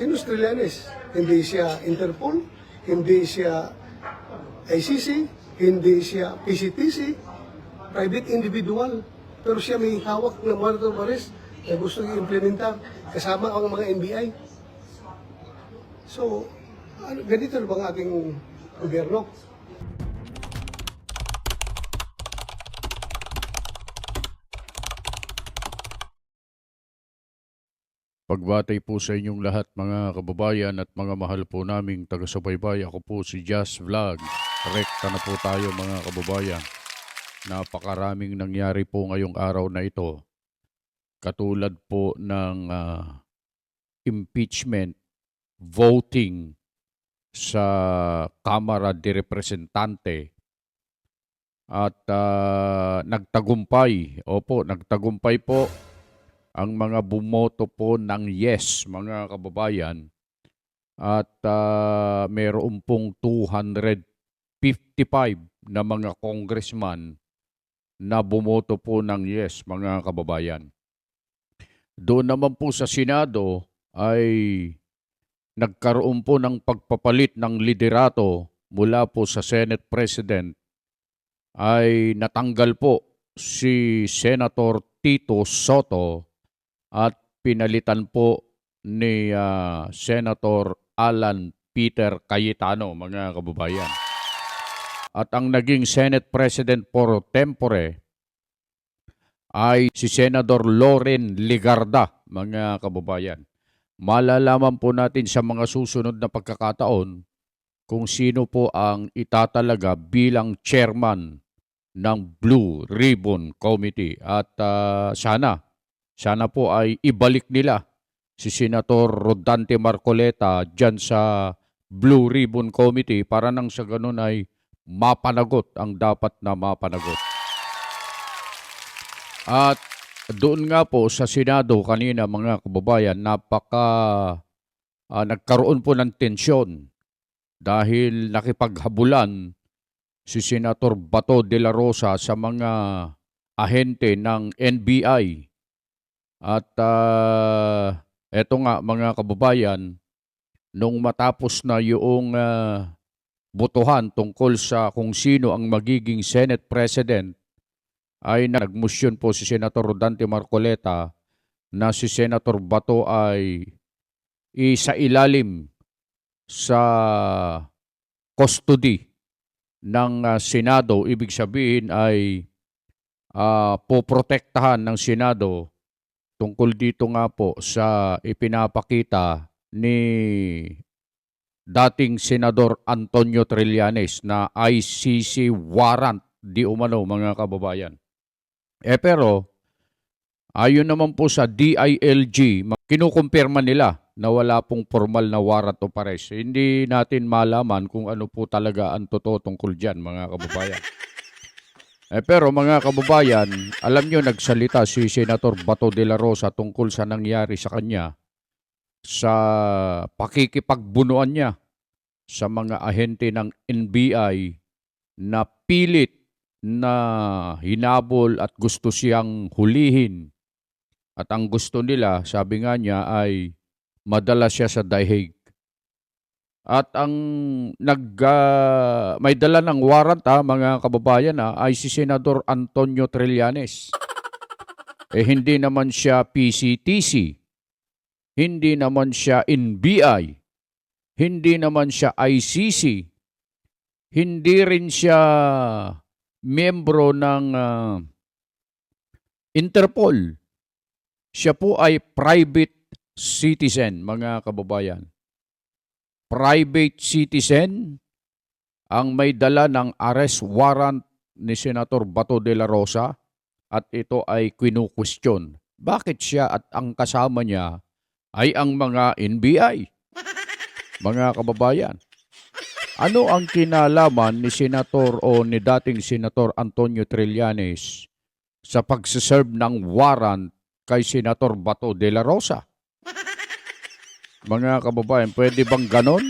Sinus Trillanes. Hindi siya Interpol, hindi siya ICC, hindi siya PCTC, private individual. Pero siya may hawak ng warrant of arrest na gusto i-implementar kasama ang mga NBI. So, ganito na ba ang ating gobyerno? Pagbati po sa inyong lahat mga kababayan at mga mahal po naming taga-subaybay. Ako po si Just Vlog. Rekta na po tayo mga kababayan. Napakaraming nangyari po ngayong araw na ito. Katulad po ng impeachment voting sa Kamara de Representante. At nagtagumpay. Opo, nagtagumpay po ang mga bumoto po ng yes, mga kababayan. At mayroon pong 255 na mga congressman na bumoto po ng yes, mga kababayan. Doon naman po sa Senado ay nagkaroon po ng pagpapalit ng liderato mula po sa Senate President. Ay natanggal po si Senator Tito Soto at pinalitan po ni Senator Alan Peter Cayetano, mga kababayan. At ang naging Senate President pro tempore ay si Senator Loren Legarda, mga kababayan. Malalaman po natin sa mga susunod na pagkakataon kung sino po ang itatalaga bilang chairman ng Blue Ribbon Committee. At sana po ay ibalik nila si Senator Rodante Marcoleta dyan sa Blue Ribbon Committee para nang sa ganun ay mapanagot ang dapat na mapanagot. At doon nga po sa Senado kanina mga kababayan, nagkaroon po ng tensyon dahil nakipaghabulan si Senator Bato de la Rosa sa mga ahente ng NBI. At eto nga mga kababayan, nung matapos na yung botohan tungkol sa kung sino ang magiging Senate President, ay nagmusyon po si Senator Rodante Marcoleta na si Senator Bato ay isa ilalim sa custody ng Senado. Ibig sabihin ay poprotektahan ng Senado tungkol dito nga po sa ipinapakita ni dating Senador Antonio Trillanes na ICC warrant di umano, mga kababayan. Pero ayon naman po sa DILG, kinukumpirma nila na wala pong formal na warrant of arrest. Hindi natin malaman kung ano po talaga ang totoo tungkol dyan, mga kababayan. Pero mga kababayan, alam nyo, nagsalita si Senator Bato de la Rosa tungkol sa nangyari sa kanya sa pakikipagbunuan niya sa mga ahente ng NBI na pilit na hinabol at gusto siyang hulihin. At ang gusto nila, sabi nga niya, ay madala siya sa dahig. At ang may dala ng warrant mga kababayan ay si Senador Antonio Trillanes. Hindi naman siya PCTC, hindi naman siya NBI, hindi naman siya ICC, hindi rin siya miyembro ng Interpol. Siya po ay private citizen, mga kababayan. Private citizen ang may dala ng arrest warrant ni Senator Bato de la Rosa at ito ay kinu-question. Bakit siya at ang kasama niya ay ang mga NBI? Mga kababayan, ano ang kinalaman ni Senator o ni dating Senator Antonio Trillanes sa pagsiserve ng warrant kay Senator Bato de la Rosa? Mga kababayan, pwede bang ganon?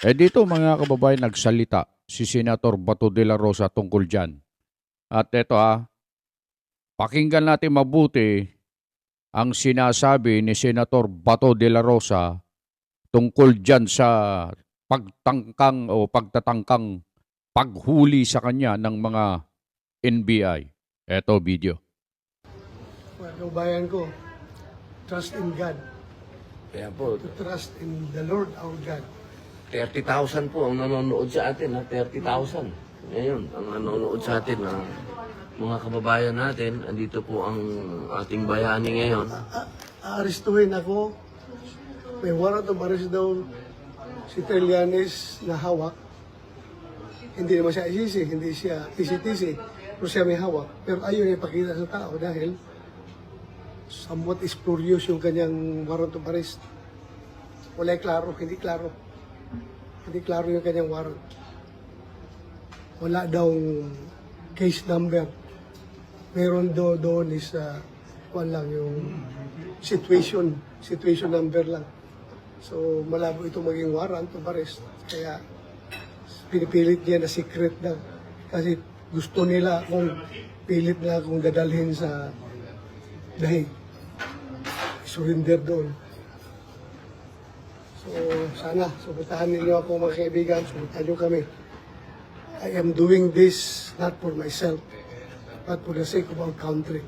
Dito mga kababayan, nagsalita si Senator Bato de la Rosa tungkol dyan. At eto pakinggan natin mabuti ang sinasabi ni Senator Bato de la Rosa tungkol dyan sa pagtangkang o pagtatangkang paghuli sa kanya ng mga NBI. Eto video. Mga kabayan ko, trust in God. Kaya po, To trust in the Lord our God. 30,000 po ang nanonood sa atin, ha? 30,000. Ngayon, ang nanonood sa atin, na mga kababayan natin, andito po ang ating bayani ngayon. Aarestuhin ako. May warrant of arrest daw si Trillanes na hawak. Hindi naman siya ICC, hindi siya PCTC, pero siya may hawak. Pero ayaw niya ipakita sa tao dahil somewhat spurious yung kanyang warrant of arrest. Wala klaro, hindi klaro. Hindi klaro yung kanyang warrant. Wala daw case number. Meron doon is lang yung situation number lang. So malabo ito maging warrant of arrest. Kaya pinipilit niya na secret daw. Kasi gusto nila kung pilit na akong dadalhin sa dahig. Surrender doon. So sana, suportahan ninyo ako mga kaibigan, suportahan nyo kami. I am doing this not for myself, but for the sake of our country.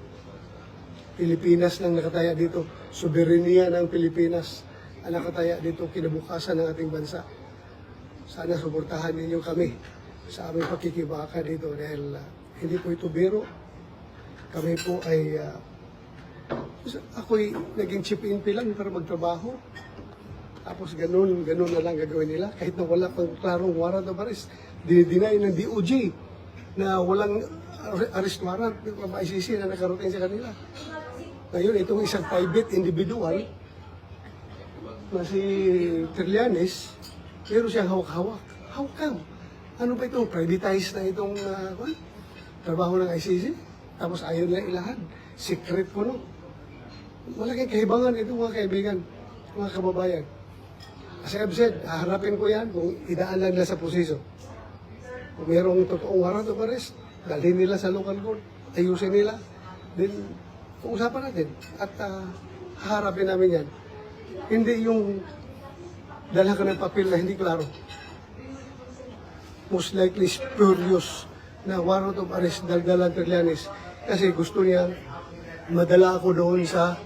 Pilipinas lang nakataya dito. Soberenya ng Pilipinas ang nakataya dito, kinabukasan ng ating bansa. Sana suportahan ninyo kami sa aming pakikibaka dito dahil hindi po ito biro. Kami po ay ako'y naging chip-in lang para magtrabaho. Tapos ganun na lang gagawin nila. Kahit na wala pang klarong warrant of arrest, dinideny ng DOJ na walang arrest warrant ng ICC na nakarating sa kanila. Ngayon, itong isang private individual na si Trillanes, meron siyang hawak-hawak. How come? Ano ba itong privatized na itong trabaho ng ICC? Tapos ayaw nila ilahad. Secret po, no? Malaking kahibangan ito, mga kaibigan, mga kababayan. As I've said, haharapin ko yan kung idaan lang nila sa proseso. Kung mayroong totoong warrant of arrest, dalhin nila sa local court, ayusin nila, then uusapan natin at haharapin namin yan. Hindi yung dala ka ng papel na hindi klaro. Most likely spurious na warrant of arrest daldalan Trillanes kasi gusto niya madala ako doon sa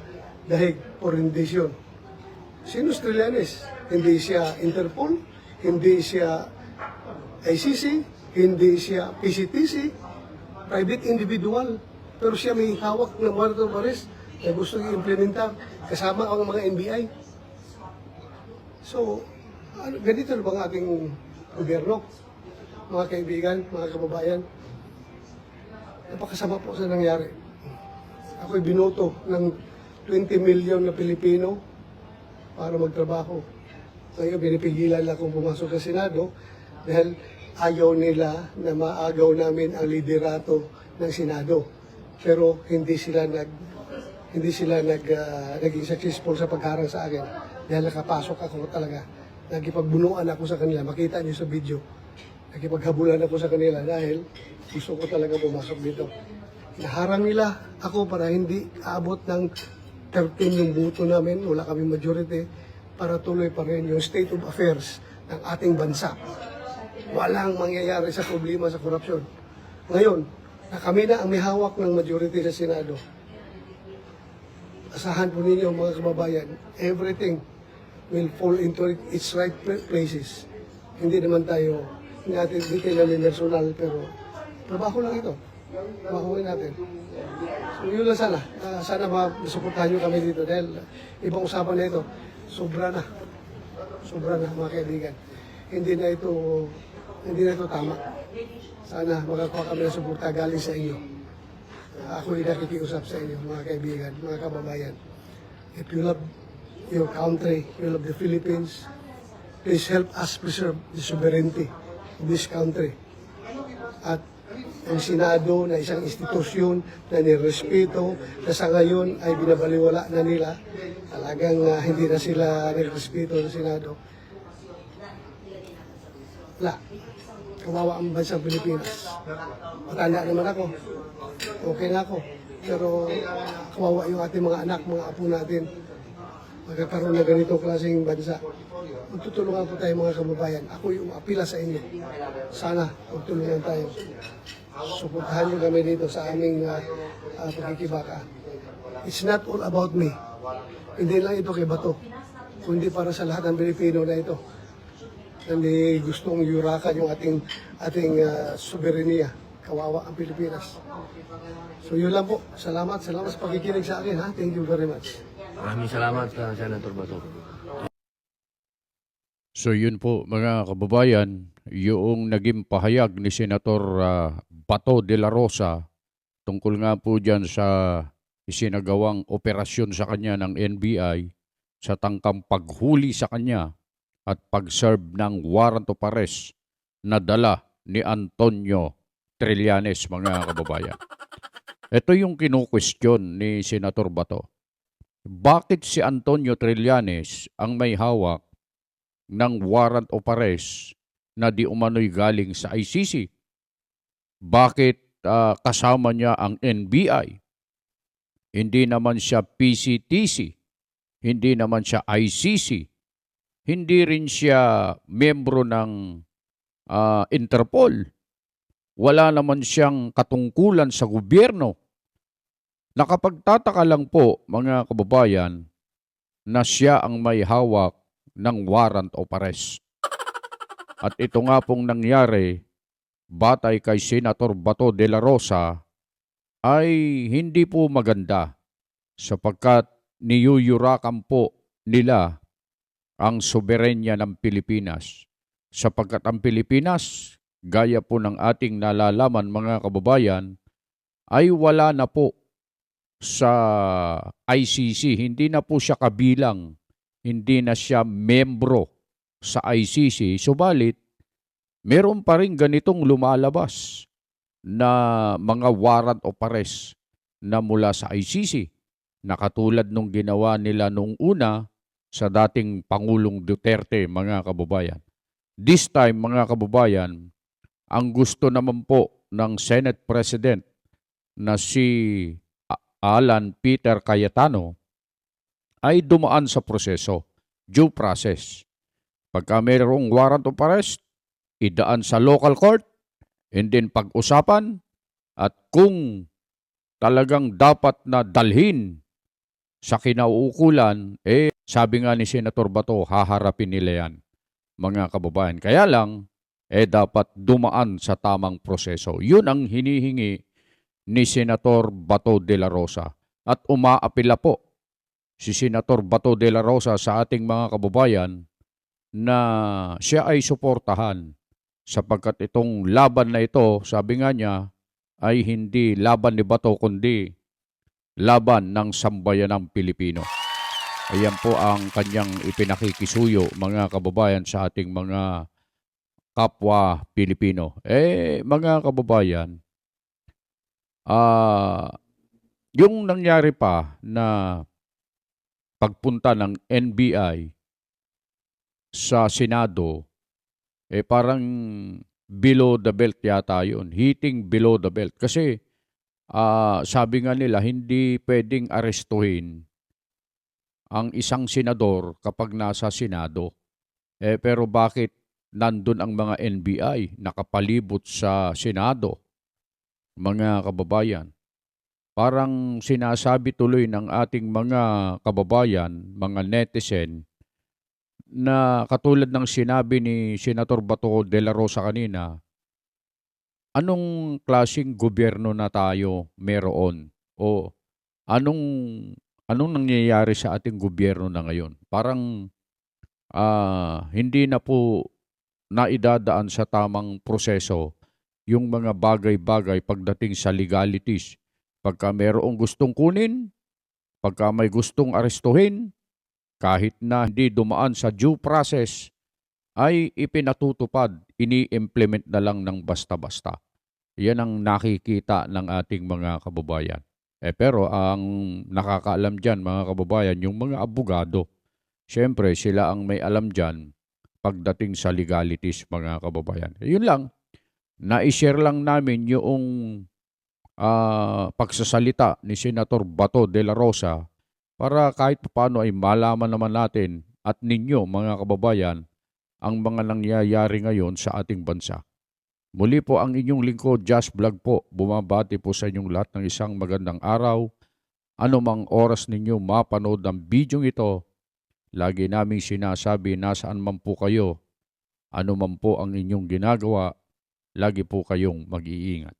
dahig for rendition. Sino si Trillanes? Hindi siya Interpol, hindi siya ICC, hindi siya PCTC, private individual. Pero siya may hawak ng warrant of arrest na gusto i-implementar kasama ang mga NBI. So, ganito na ba ang ating gobyerno? Mga kaibigan, mga kababayan, napakasama po sa nangyari. Ako'y binoto ng 20 million na Pilipino para magtrabaho. Ngayon, pinipigilan lang akong pumasok sa Senado dahil ayaw nila na maagaw namin ang liderato ng Senado. Pero hindi sila naging successful sa pagharang sa akin dahil nakapasok ako talaga. Nagipagbunuan ako sa kanila. Makita niyo sa video. Nagipaghabulan ako sa kanila dahil gusto ko talaga pumasok dito. Naharang nila ako para hindi aabot ng 13 yung buto namin. Wala kami majority para tuloy pa rin yung state of affairs ng ating bansa. Walang mangyayari sa problema sa korupsyon. Ngayon, na kami na ang may hawak ng majority sa Senado. Asahan po ninyo mga kababayan, everything will fall into its right places. Hindi naman tayo, hindi tayo namin personal, pero trabaho lang ito. Trabahoin natin. So yun lang sana. Sana masuportahan nyo kami dito dahil ibang usapan na ito. Sobra na. Sobra na mga kaibigan. Hindi na ito tama. Sana makakuha kami ng suporta galing sa inyo. Ako'y nakikiusap sa inyo, mga kaibigan, mga kababayan. If you love your country, you love the Philippines, please help us preserve the sovereignty of this country. At ang Senado na isang institusyon na nirespeto na sa ngayon ay binabaliwala na nila. Talagang hindi na sila nirespeto sa Senado. Wala. Kawawa ang bansang Pilipinas. Matanda naman ako. Okay na ako. Pero kawawa yung ating mga anak, mga apo natin. magkakaroon ng ganitong klaseng bansa. Magtutulungan po tayo mga kababayan. Ako yung apila sa inyo. Sana magtulungan tayo. Suportahan nyo kami dito sa aming pagkikibaka. It's not all about me. Hindi lang ito kay Bato, kundi para sa lahat ng Pilipino na ito. Hindi gustong yurakan yung ating soberenya. Kawawa ang Pilipinas. So yun lang po. Salamat sa pagkikinig sa akin. Thank you very much. Maraming salamat, Senator Bato. So yun po mga kababayan, yung naging pahayag ni Senator Bato de la Rosa tungkol nga po dyan sa isinagawang operasyon sa kanya ng NBI sa tangkang paghuli sa kanya at pag-serve ng warrant of arrest na dala ni Antonio Trillanes, mga kababayan. Ito yung kinu-question ni Senator Bato. Bakit si Antonio Trillanes ang may hawak ng warrant of arrest na di umano'y galing sa ICC? Bakit kasama niya ang NBI? Hindi naman siya PCTC, hindi naman siya ICC, hindi rin siya membro ng Interpol. Wala naman siyang katungkulan sa gobyerno. Nakapagtataka lang po, mga kababayan, na siya ang may hawak ng warrant of arrest. At ito nga pong nangyari, batay kay Senator Bato de la Rosa, ay hindi po maganda sapagkat niyuyurakan po nila ang soberenya ng Pilipinas. Sapagkat ang Pilipinas, gaya po ng ating nalalaman mga kababayan, ay wala na po sa ICC. Hindi na po siya kabilang, hindi na siya membro sa ICC. Subalit, meron pa rin ganitong lumalabas na mga warrant of arrest na mula sa ICC, na katulad nung ginawa nila nung una sa dating Pangulong Duterte, mga kababayan. This time, mga kababayan, ang gusto naman po ng Senate President na si Alan Peter Cayetano ay dumaan sa proseso, due process. Pagka mayroong warrant of arrest, idaan sa local court, and then pag-usapan, at kung talagang dapat na dalhin sa kinauukulan, sabi nga ni Senator Bato, haharapin nila yan, mga kababayan. Kaya lang, dapat dumaan sa tamang proseso. Yun ang hinihingi ni Senator Bato de la Rosa. At umaapila po si Senator Bato de la Rosa sa ating mga kababayan na siya ay suportahan sapagkat itong laban na ito, sabi nga niya, ay hindi laban ni Bato kundi laban ng sambayanang Pilipino. Ayan po ang kanyang ipinakikisuyo, mga kababayan, sa ating mga kapwa Pilipino. Mga kababayan, yung nangyari pa na pagpunta ng NBI sa Senado, parang below the belt yata yun. Hitting below the belt. Kasi sabi nga nila, hindi pwedeng arestuhin ang isang senador kapag nasa Senado. Pero bakit nandun ang mga NBI nakapalibot sa Senado, mga kababayan? Parang sinasabi tuloy ng ating mga kababayan, mga netizen, na katulad ng sinabi ni Senator Bato de la Rosa kanina, anong klaseng gobyerno na tayo meron? O anong nangyayari sa ating gobyerno na ngayon? Parang hindi na po naidadaan sa tamang proseso yung mga bagay-bagay pagdating sa legalities. Pagka mayroong gustong kunin, pagka may gustong arestuhin, kahit na hindi dumaan sa due process, ay ipinatutupad, ini-implement na lang ng basta-basta. Yan ang nakikita ng ating mga kababayan. Pero ang nakakaalam dyan, mga kababayan, yung mga abogado. Siyempre, sila ang may alam dyan pagdating sa legalities, mga kababayan. Yun lang, na-share lang namin yung pagsasalita ni Senator Bato de la Rosa para kahit paano ay malaman naman natin at ninyo mga kababayan ang mga nangyayari ngayon sa ating bansa. Muli po ang inyong lingkod, Josh Vlog po. Bumabati po sa inyong lahat ng isang magandang araw. Anumang oras ninyo mapanood ng bidyong ito, lagi naming sinasabi nasaan man po kayo, anuman po ang inyong ginagawa, lagi po kayong mag-iingat.